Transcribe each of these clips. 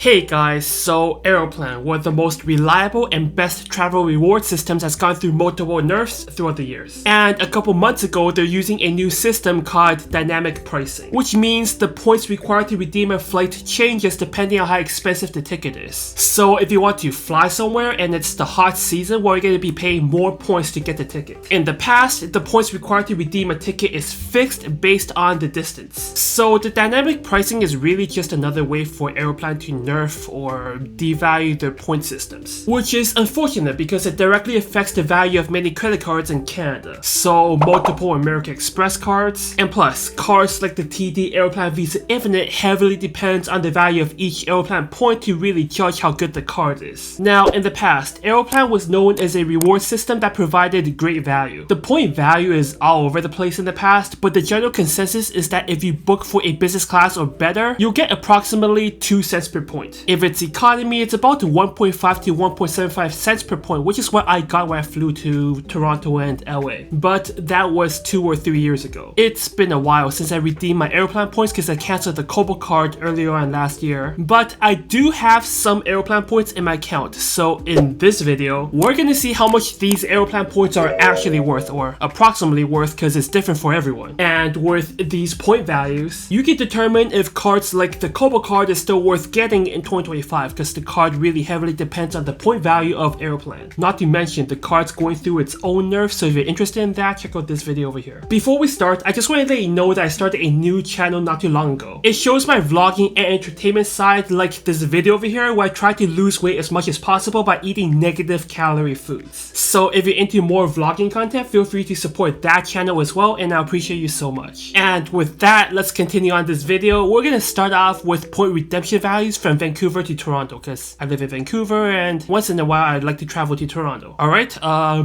Hey guys, so Aeroplan, one of the most reliable and best travel reward systems, has gone through multiple nerfs throughout the years. And a couple months ago, they're using a new system called dynamic pricing, which means the points required to redeem a flight changes depending on how expensive the ticket is. So if you want to fly somewhere and it's the hot season, well, you're going to be paying more points to get the ticket. In the past, the points required to redeem a ticket is fixed based on the distance. So the dynamic pricing is really just another way for Aeroplan to nerf or devalue their point systems, which is unfortunate because it directly affects the value of many credit cards in Canada. So multiple American Express cards, and plus cards like the TD Aeroplan Visa Infinite heavily depends on the value of each Aeroplan point to really judge how good the card is. Now in the past, Aeroplan was known as a reward system that provided great value. The point value is all over the place in the past, but the general consensus is that if you book for a business class or better, you'll get approximately 2 cents per point. If it's economy, it's about 1.5 to 1.75 cents per point, which is what I got when I flew to Toronto and LA. But that was 2 or 3 years ago. It's been a while since I redeemed my Aeroplan points because I canceled the Kobo card earlier on last year. But I do have some Aeroplan points in my account, so in this video, we're gonna see how much these Aeroplan points are actually worth, or approximately worth, because it's different for everyone. And with these point values, you can determine if cards like the Kobo card is still worth getting in 2025, because the card really heavily depends on the point value of Aeroplan. Not to mention, the card's going through its own nerf, so if you're interested in that, check out this video over here. Before we start, I just want to let you know that I started a new channel not too long ago. It shows my vlogging and entertainment side, like this video over here where I try to lose weight as much as possible by eating negative calorie foods. So if you're into more vlogging content, feel free to support that channel as well, and I appreciate you so much. And with that, let's continue on this video. We're gonna start off with point redemption values from Vancouver to Toronto, because I live in Vancouver and once in a while I'd like to travel to Toronto. Alright,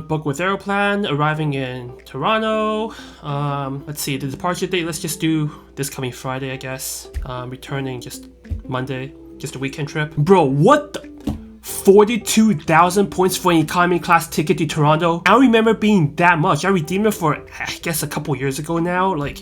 book with Aeroplan, arriving in Toronto. Let's see, the departure date, let's just do this coming Friday, I guess. Returning just Monday, just a weekend trip. Bro, what the? 42,000 points for an economy class ticket to Toronto? I don't remember being that much. I redeemed it for, I guess, a couple years ago now, like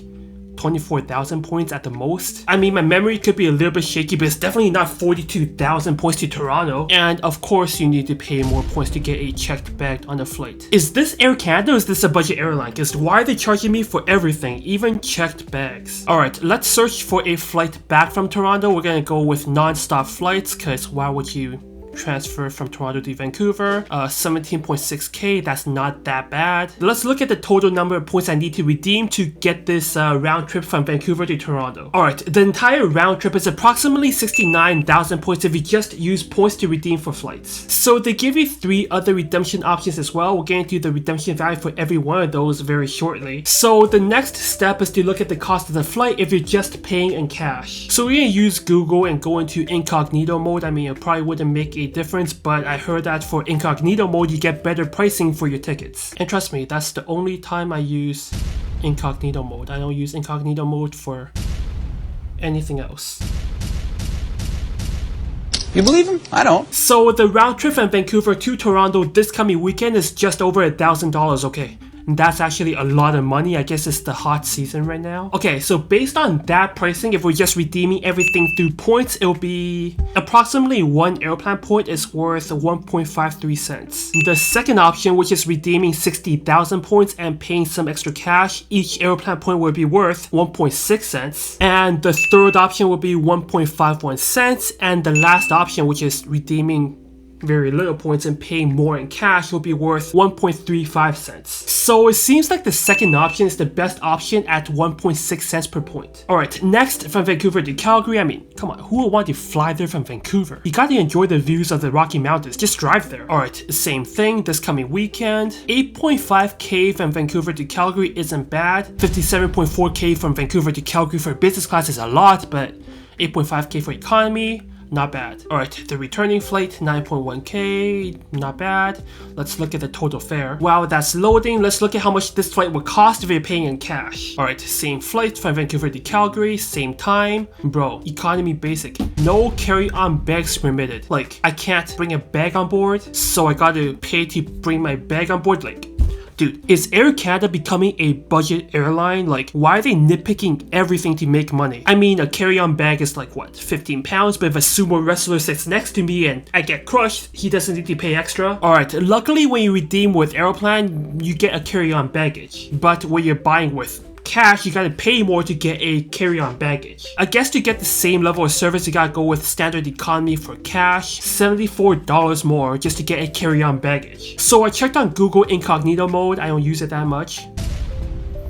24,000 points at the most. I mean, my memory could be a little bit shaky, but it's definitely not 42,000 points to Toronto. And of course, you need to pay more points to get a checked bag on the flight. Is this Air Canada or is this a budget airline? Because why are they charging me for everything, even checked bags? Alright, let's search for a flight back from Toronto. We're gonna go with non-stop flights, because why would you transfer from Toronto to Vancouver? 17.6k, that's not that bad. Let's look at the total number of points I need to redeem to get this round trip from Vancouver to Toronto. Alright, the entire round trip is approximately 69,000 points if you just use points to redeem for flights. So they give you 3 other redemption options as well. We'll get into the redemption value for every one of those very shortly. So the next step is to look at the cost of the flight if you're just paying in cash. So we're gonna use Google and go into incognito mode. I mean, it probably wouldn't make a difference, but I heard that for incognito mode you get better pricing for your tickets. And trust me, that's the only time I use incognito mode. I don't use incognito mode for anything else. You believe him? I don't. So the round trip from Vancouver to Toronto this coming weekend is just over $1,000, okay? That's actually a lot of money. I guess it's the hot season right now. Okay, so based on that pricing, if we're just redeeming everything through points, it'll be approximately 1 Aeroplan point is worth 1.53 cents. The second option, which is redeeming 60,000 points and paying some extra cash, each Aeroplan point will be worth 1.6 cents. And the third option will be 1.51 cents. And the last option, which is redeeming very little points and paying more in cash, will be worth 1.35 cents. So it seems like the second option is the best option at 1.6 cents per point. Alright, next, from Vancouver to Calgary. I mean, come on, who would want to fly there from Vancouver? You gotta enjoy the views of the Rocky Mountains, just drive there. Alright, same thing this coming weekend. 8.5k from Vancouver to Calgary isn't bad. 57.4k from Vancouver to Calgary for business class is a lot, but 8.5k for economy, not bad. Alright, the returning flight, 9.1k, not bad. Let's look at the total fare. While that's loading, let's look at how much this flight would cost if you're paying in cash. Alright, same flight from Vancouver to Calgary, same time. Bro, economy basic. No carry-on bags permitted. Like, I can't bring a bag on board, so I gotta pay to bring my bag on board. Like, Dude, is Air Canada becoming a budget airline? Like, why are they nitpicking everything to make money? I mean, a carry-on bag is like, what, 15 pounds? But if a sumo wrestler sits next to me and I get crushed, he doesn't need to pay extra? Alright, luckily when you redeem with Aeroplan, you get a carry-on baggage. But when you're buying with cash, you gotta pay more to get a carry-on baggage. I guess to get the same level of service, you gotta go with standard economy for cash, $74 more just to get a carry-on baggage. So I checked on Google incognito mode, I don't use it that much.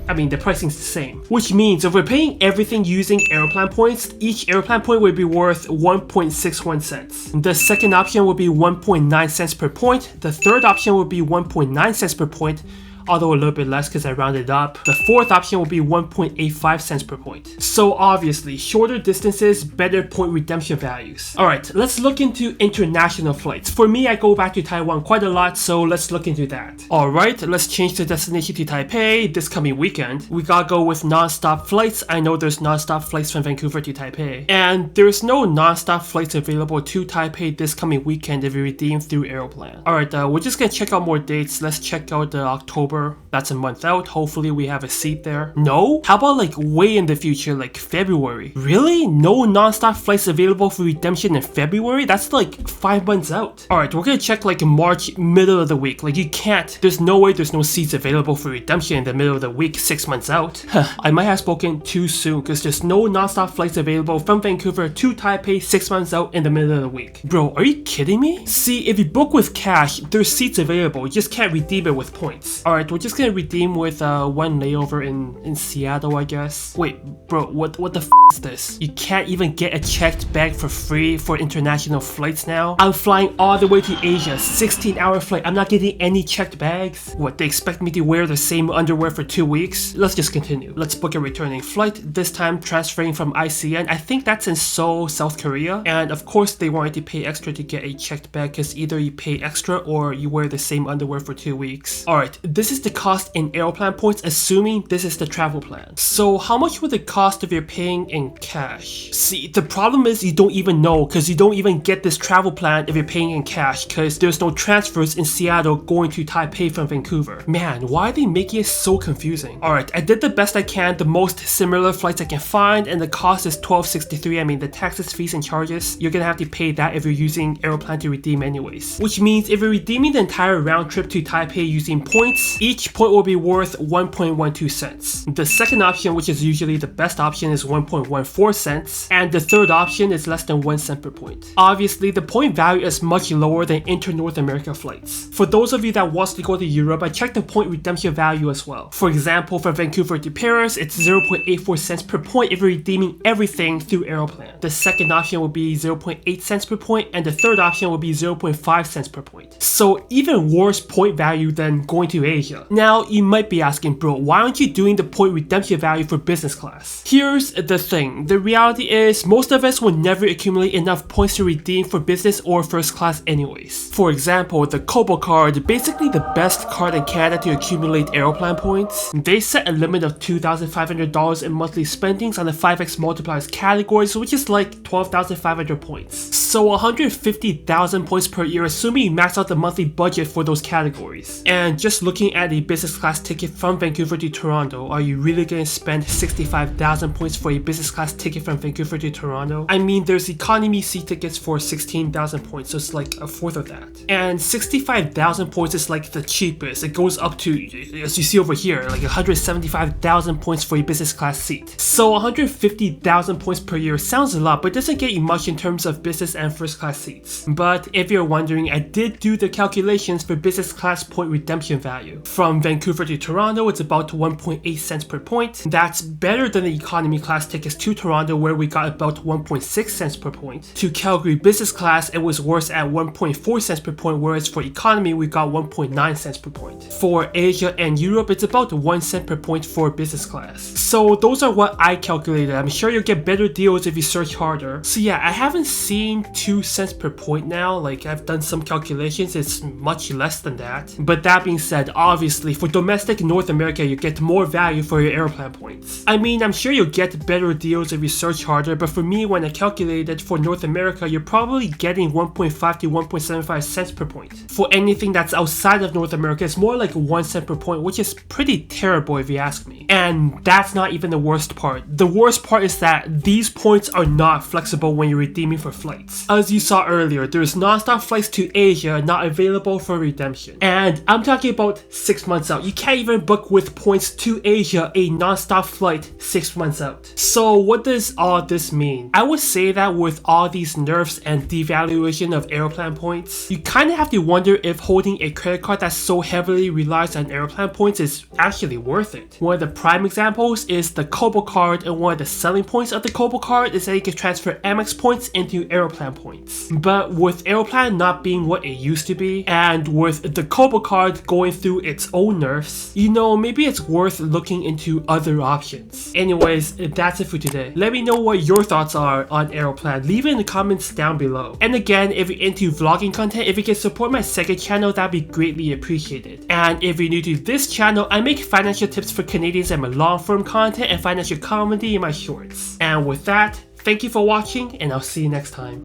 I mean, the pricing's the same. Which means if we're paying everything using Aeroplan points, each Aeroplan point would be worth 1.61 cents. The second option would be 1.9 cents per point. The third option would be 1.9 cents per point, although a little bit less because I rounded up. The fourth option will be 1.85 cents per point. So obviously, shorter distances, better point redemption values. Alright, let's look into international flights. For me, I go back to Taiwan quite a lot, so let's look into that. Alright, let's change the destination to Taipei this coming weekend. We gotta go with non-stop flights. I know there's non-stop flights from Vancouver to Taipei. And there's no non-stop flights available to Taipei this coming weekend if you redeem through Aeroplan. Alright, we're just gonna check out more dates. Let's check out the October. That's a month out. Hopefully we have a seat there. No? How about like way in the future, like February? Really? No non-stop flights available for redemption in February? That's like 5 months out. Alright, we're gonna check like March, middle of the week. Like you can't, there's no way there's no seats available for redemption in the middle of the week 6 months out. I might have spoken too soon because there's no non-stop flights available from Vancouver to Taipei 6 months out in the middle of the week. Bro, are you kidding me? See, if you book with cash, there's seats available. You just can't redeem it with points. Alright, we're just gonna redeem with one layover in Seattle, I guess. Wait, bro, what the f is this? You can't even get a checked bag for free for international flights now? I'm flying all the way to Asia, 16-hour flight. I'm not getting any checked bags? What, they expect me to wear the same underwear for 2 weeks? Let's just continue. Let's book a returning flight, this time transferring from ICN. I think that's in Seoul, South Korea. And of course, they wanted to pay extra to get a checked bag because either you pay extra or you wear the same underwear for 2 weeks. Alright, this is the cost in Aeroplan points, assuming this is the travel plan. So how much would it cost if you're paying in cash? See, the problem is you don't even know because you don't even get this travel plan if you're paying in cash because there's no transfers in Seattle going to Taipei from Vancouver. Man, why are they making it so confusing? Alright, I did the best I can, the most similar flights I can find, and the cost is $12.63. I mean, the taxes, fees, and charges, you're gonna have to pay that if you're using Aeroplan to redeem anyways. Which means if you're redeeming the entire round trip to Taipei using points, each point will be worth 1.12 cents. The second option, which is usually the best option, is 1.14 cents, and the third option is less than 1 cent per point. Obviously, the point value is much lower than inter-North America flights. For those of you that wants to go to Europe, I checked the point redemption value as well. For example, for Vancouver to Paris, it's 0.84 cents per point if you're redeeming everything through Aeroplan. The second option will be 0.8 cents per point, and the third option will be 0.5 cents per point. So even worse point value than going to Asia. Now, you might be asking, bro, why aren't you doing the point redemption value for business class? Here's the thing. The reality is most of us will never accumulate enough points to redeem for business or first class anyways. For example, the Kobo card, basically the best card in Canada to accumulate Aeroplan points. They set a limit of $2,500 in monthly spendings on the 5x multipliers categories, which is like 12,500 points. So 150,000 points per year, assuming you max out the monthly budget for those categories. And just looking at a business class ticket from Vancouver to Toronto, are you really going to spend 65,000 points for a business class ticket from Vancouver to Toronto? I mean, there's economy seat tickets for 16,000 points, so it's like a fourth of that. And 65,000 points is like the cheapest. It goes up to, as you see over here, like 175,000 points for a business class seat. So 150,000 points per year sounds a lot, but doesn't get you much in terms of business and first class seats. But if you're wondering, I did do the calculations for business class point redemption value. From Vancouver to Toronto, it's about 1.8 cents per point. That's better than the economy class tickets to Toronto, where we got about 1.6 cents per point. To Calgary business class, it was worse at 1.4 cents per point, whereas for economy, we got 1.9 cents per point. For Asia and Europe, it's about 1 cent per point for business class. So those are what I calculated. I'm sure you'll get better deals if you search harder. So yeah, I haven't seen 2 cents per point now. Like, I've done some calculations, it's much less than that. But that being said, obviously obviously, for domestic North America, you get more value for your Aeroplan points. I mean, I'm sure you'll get better deals if you search harder, but for me, when I calculated for North America, you're probably getting 1.5 to 1.75 cents per point. For anything that's outside of North America, it's more like 1 cent per point, which is pretty terrible if you ask me. And that's not even the worst part. The worst part is that these points are not flexible when you're redeeming for flights. As you saw earlier, there's non-stop flights to Asia not available for redemption. And I'm talking about 6 months out. You can't even book with points to Asia a non-stop flight 6 months out. So what does all this mean? I would say that with all these nerfs and devaluation of Aeroplan points, you kind of have to wonder if holding a credit card that so heavily relies on Aeroplan points is actually worth it. One of the prime examples is the Kobo card, and one of the selling points of the Kobo card is that you can transfer Amex points into Aeroplan points. But with Aeroplan not being what it used to be, and with the Kobo card going through its own nerfs, you know, maybe it's worth looking into other options. Anyways, that's it for today. Let me know what your thoughts are on Aeroplan. Leave it in the comments down below. And again, if you're into vlogging content, if you can support my second channel, that'd be greatly appreciated. And if you're new to this channel, I make financial tips for Canadians and my long-form content and financial comedy in my shorts. And with that, thank you for watching, and I'll see you next time.